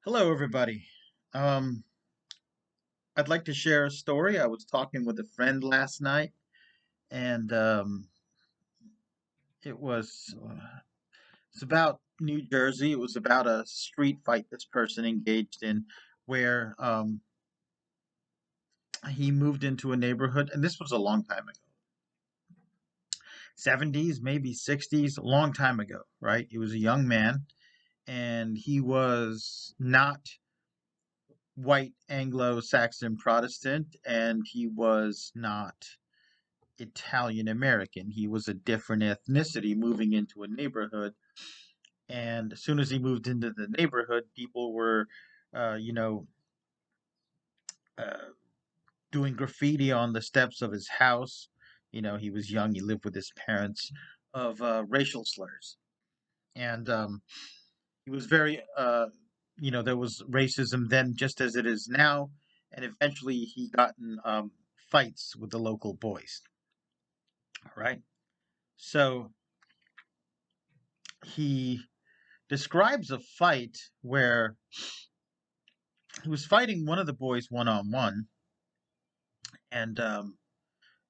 Hello, everybody. Um, I'd like to share a story. I was talking with a friend last night, and it was it's about New Jersey. It was about a street fight this person engaged in, where he moved into a neighborhood, and this was a long time ago, 70s, maybe 60s, a long time ago, right? He was a young man, and he was not white Anglo-Saxon Protestant, and he was not Italian American. He was a different ethnicity moving into a neighborhood. And as soon as he moved into the neighborhood, people were, uh, you know, uh, doing graffiti on the steps of his house. He was young, he lived with his parents, of racial slurs. And he was very, there was racism then just as it is now. And eventually he got in fights with the local boys. All right. So he describes a fight where he was fighting one of the boys one on one and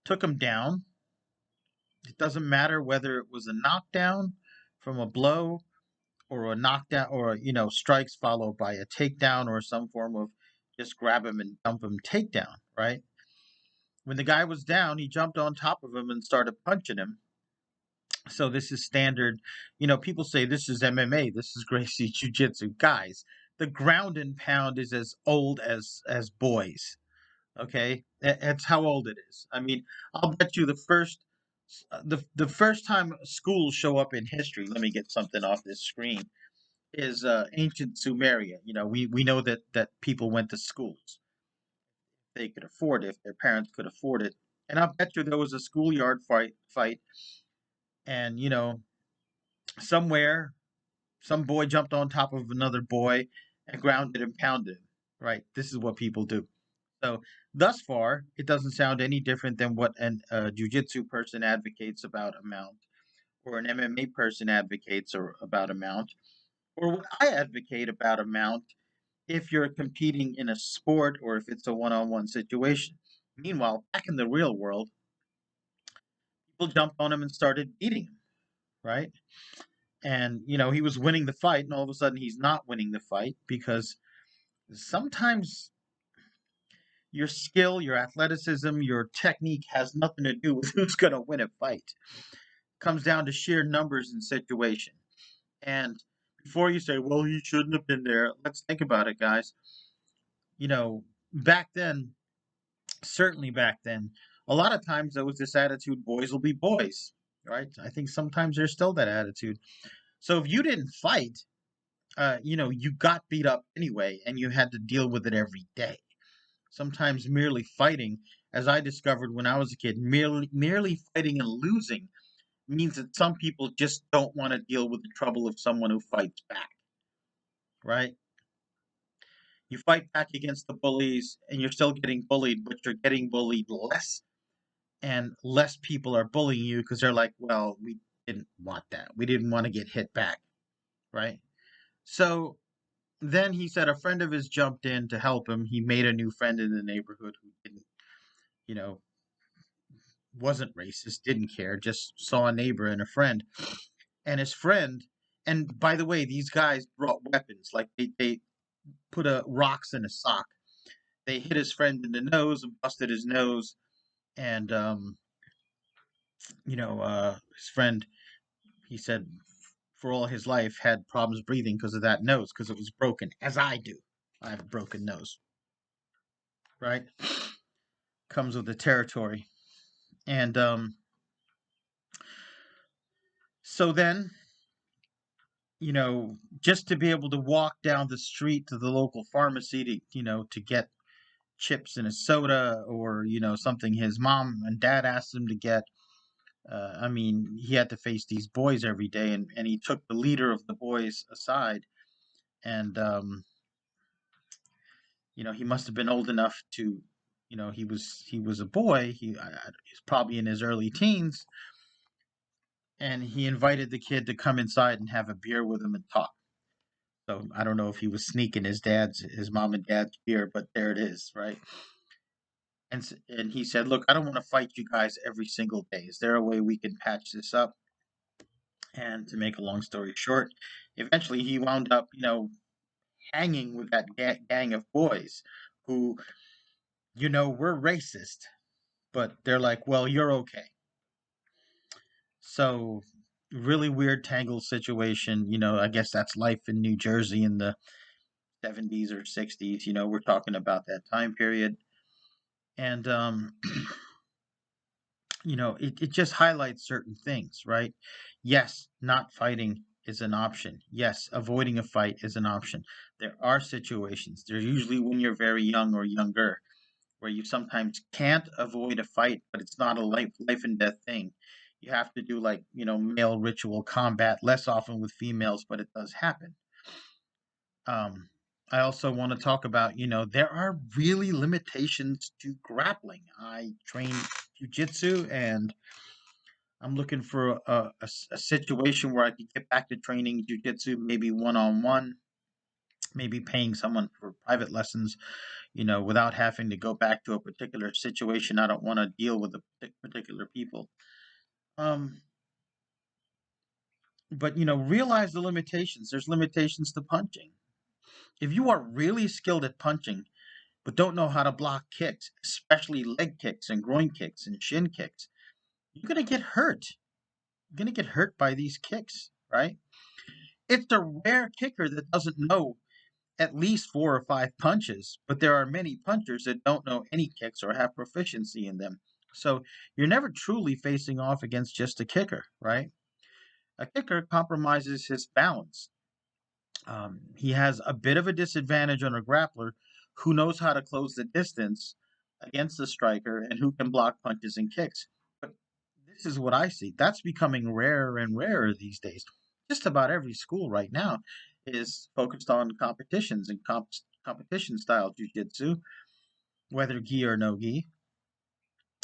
took him down. It doesn't matter whether it was a knockdown from a blow or a knockdown or strikes followed by a takedown or some form of just grab him and dump him takedown, right? When the guy was down, he jumped on top of him and started punching him. So this is standard. People say this is MMA, this is Gracie Jiu-Jitsu. Guys, the ground and pound is as old as boys. Okay, that's how old it is. I mean, I'll bet you the first time schools show up in history. Let me get something off this screen. Is ancient Sumeria. We know that people went to schools. They could afford it if their parents could afford it. And I'll bet you there was a schoolyard fight, and somewhere some boy jumped on top of another boy and grounded and pounded him. Right. This is what people do. So thus far, it doesn't sound any different than what an jujitsu person advocates about a mount, or an MMA person advocates about a mount, or what I advocate about a mount if you're competing in a sport or if it's a one-on-one situation. Meanwhile, back in the real world, people jumped on him and started beating him, right? And he was winning the fight, and all of a sudden he's not winning the fight because sometimes your skill, your athleticism, your technique has nothing to do with who's going to win a fight. It comes down to sheer numbers and situation. And before you say, well, he shouldn't have been there, let's think about it, guys. Back then, certainly back then, a lot of times there was this attitude, boys will be boys, right? I think sometimes there's still that attitude. So if you didn't fight, you got beat up anyway, and you had to deal with it every day. Sometimes merely fighting, as I discovered when I was a kid, merely fighting and losing means that some people just don't want to deal with the trouble of someone who fights back, right? You fight back against the bullies and you're still getting bullied, but you're getting bullied less, and less people are bullying you because they're like, well, we didn't want that. We didn't want to get hit back, right? So then he said a friend of his jumped in to help him. He made a new friend in the neighborhood who didn't, you know, wasn't racist, didn't care, just saw a neighbor and a friend. And his friend, and by the way, these guys brought weapons. Like they put rocks in a sock. They hit his friend in the nose and busted his nose. And, his friend, he said, for all his life, had problems breathing because of that nose, because it was broken, as I do. I have a broken nose, right? Comes with the territory. And so then just to be able to walk down the street to the local pharmacy to, to get chips and a soda or, something his mom and dad asked him to get. I mean, he had to face these boys every day, and he took the leader of the boys aside, and, he must have been old enough to, he was a boy. He's probably in his early teens, and he invited the kid to come inside and have a beer with him and talk. So I don't know if he was sneaking his mom and dad's beer, but there it is, right? And he said, "Look, I don't want to fight you guys every single day. Is there a way we can patch this up?" And to make a long story short, eventually he wound up, hanging with that gang of boys who, were racist, but they're like, "Well, you're okay." So really weird tangled situation. I guess that's life in New Jersey in the 70s or 60s. We're talking about that time period. And it just highlights certain things, right? Yes, not fighting is an option. Yes, avoiding a fight is an option. There are situations, there's usually when you're very young or younger, where you sometimes can't avoid a fight, but it's not a life and death thing. You have to do, like, male ritual combat, less often with females, but it does happen. Um, I also want to talk about, there are really limitations to grappling. I train jujitsu, and I'm looking for a situation where I could get back to training jujitsu, maybe one on one, maybe paying someone for private lessons, without having to go back to a particular situation. I don't want to deal with the particular people. Um, but realize the limitations. There's limitations to punching. If you are really skilled at punching, but don't know how to block kicks, especially leg kicks and groin kicks and shin kicks, you're gonna get hurt. You're gonna get hurt by these kicks, right? It's a rare kicker that doesn't know at least 4 or 5 punches, but there are many punchers that don't know any kicks or have proficiency in them. So you're never truly facing off against just a kicker, right? A kicker compromises his balance. He has a bit of a disadvantage on a grappler who knows how to close the distance against the striker and who can block punches and kicks. But this is what I see. That's becoming rarer and rarer these days. Just about every school right now is focused on competitions and competition style jujitsu, whether gi or no gi.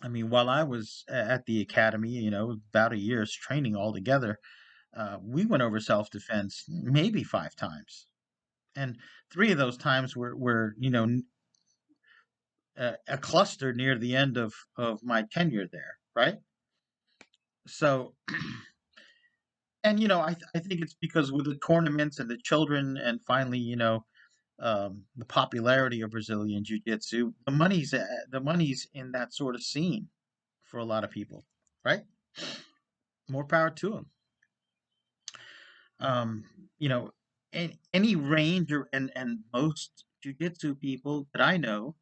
I mean, while I was at the academy, about a year's training altogether, we went over self defense maybe 5 times, and 3 of those times were a cluster near the end of my tenure there, right? So, and I think it's because with the tournaments and the children, and finally, the popularity of Brazilian jiu-jitsu, the money's in that sort of scene for a lot of people, right? More power to them. Um, you know, any range, and most jiu-jitsu people that I know,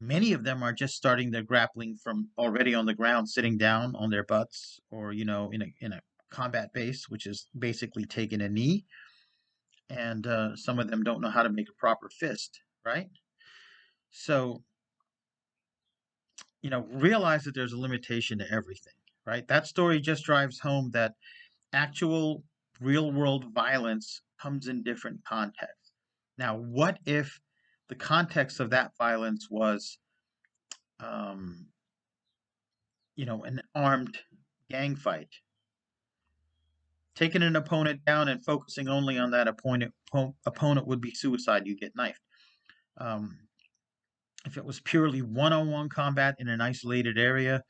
many of them are just starting their grappling from already on the ground, sitting down on their butts, or in a combat base, which is basically taking a knee. And some of them don't know how to make a proper fist, right? So realize that there's a limitation to everything, right? That story just drives home that actual real world violence comes in different contexts. Now, what if the context of that violence was, um, an armed gang fight? Taking an opponent down and focusing only on that opponent would be suicide. You get knifed. Um, if it was purely one-on-one combat in an isolated area,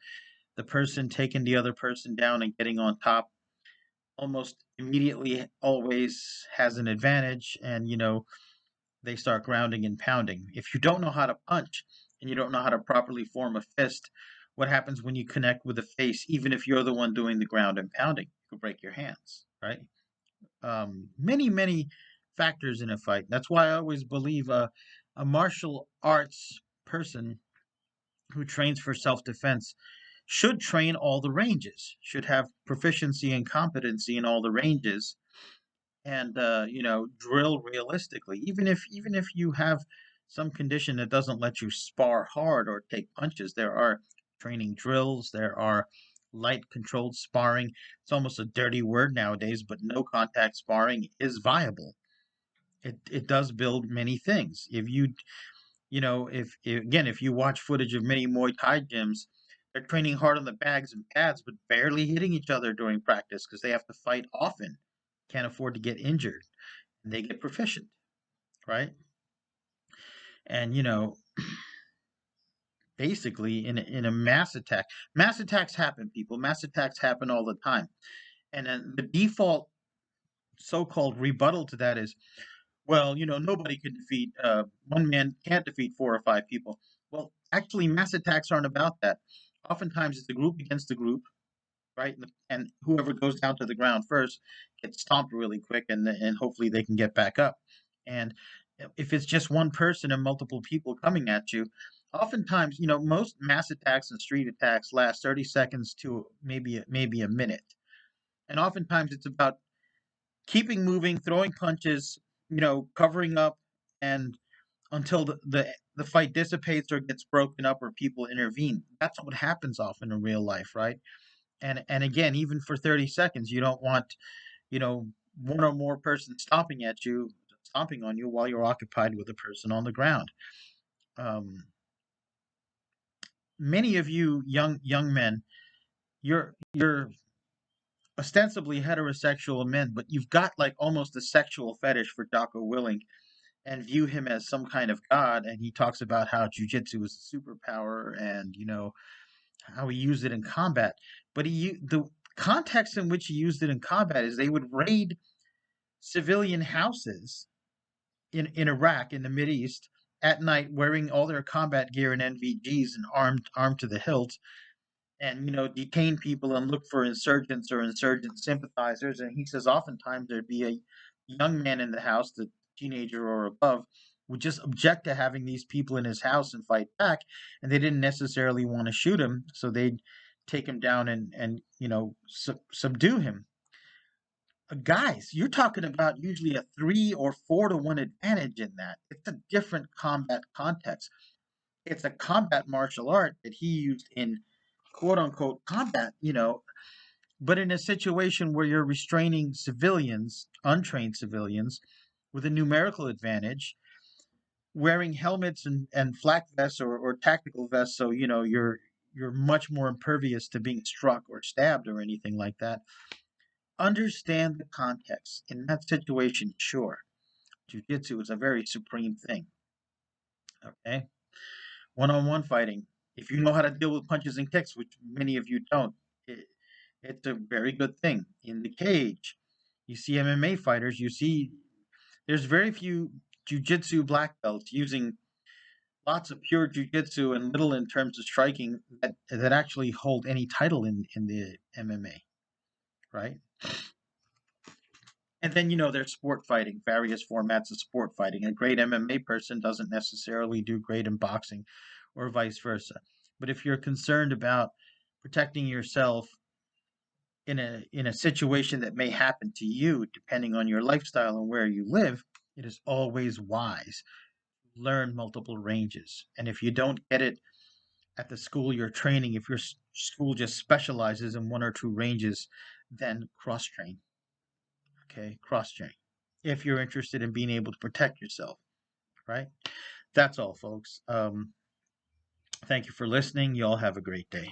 the person taking the other person down and getting on top almost immediately always has an advantage, and they start grounding and pounding. If you don't know how to punch and you don't know how to properly form a fist, what happens when you connect with the face? Even if you're the one doing the ground and pounding, you could break your hands, right? Many, many factors in a fight. That's why I always believe a martial arts person who trains for self-defense should train all the ranges, should have proficiency and competency in all the ranges, and drill realistically. Even if you have some condition that doesn't let you spar hard or take punches, there are training drills, there are light controlled sparring. It's almost a dirty word nowadays, but no contact sparring is viable. It does build many things. If if you watch footage of many Muay Thai gyms, they're training hard on the bags and pads, but barely hitting each other during practice because they have to fight often, can't afford to get injured. They get proficient, right? And basically in a mass attacks happen, people. Mass attacks happen all the time. And then the default so-called rebuttal to that is, well, nobody can defeat one man can't defeat four or five people. Well, actually, mass attacks aren't about that. Oftentimes, it's a group against a group, right? And whoever goes down to the ground first gets stomped really quick, and hopefully they can get back up. And if it's just one person and multiple people coming at you, oftentimes, most mass attacks and street attacks last 30 seconds to maybe a minute. And oftentimes, it's about keeping moving, throwing punches, covering up, and until the fight dissipates or gets broken up or people intervene. That's what happens often in real life, right? And again, even for 30 seconds, you don't want, you know, one or more persons stomping on you while you're occupied with a person on the ground. Um, Many of you young men, you're ostensibly heterosexual men, but you've got like almost a sexual fetish for Jocko Willing and view him as some kind of god. And he talks about how jujitsu is a superpower, and how he used it in combat. But the context in which he used it in combat is they would raid civilian houses in Iraq in the Mid East at night, wearing all their combat gear and NVGs and armed to the hilt, and detain people and look for insurgents or insurgent sympathizers. And he says oftentimes there'd be a young man in the house, the teenager or above, would just object to having these people in his house and fight back, and they didn't necessarily want to shoot him, so they'd take him down and subdue him. Guys, you're talking about usually a 3 or 4 to 1 advantage in that. It's a different combat context. It's a combat martial art that he used in quote unquote combat, but in a situation where you're restraining civilians, untrained civilians, with a numerical advantage, wearing helmets and flak vests or tactical vests, so you're much more impervious to being struck or stabbed or anything like that. Understand the context. In that situation, sure, jiu-jitsu is a very supreme thing. Okay? One-on-one fighting, if you know how to deal with punches and kicks, which many of you don't, it, it's a very good thing. In the cage, you see MMA fighters, you see there's very few jiu-jitsu black belts using lots of pure jiu-jitsu and little in terms of striking that actually hold any title in the MMA, right? And then there's sport fighting, various formats of sport fighting. A great MMA person doesn't necessarily do great in boxing, or vice versa. But if you're concerned about protecting yourself in a situation that may happen to you, depending on your lifestyle and where you live, it is always wise to learn multiple ranges. And if you don't get it at the school you're training, if your school just specializes in 1 or 2 ranges, then cross train. Okay, cross train. If you're interested in being able to protect yourself, right? That's all, folks. Thank you for listening. You all have a great day.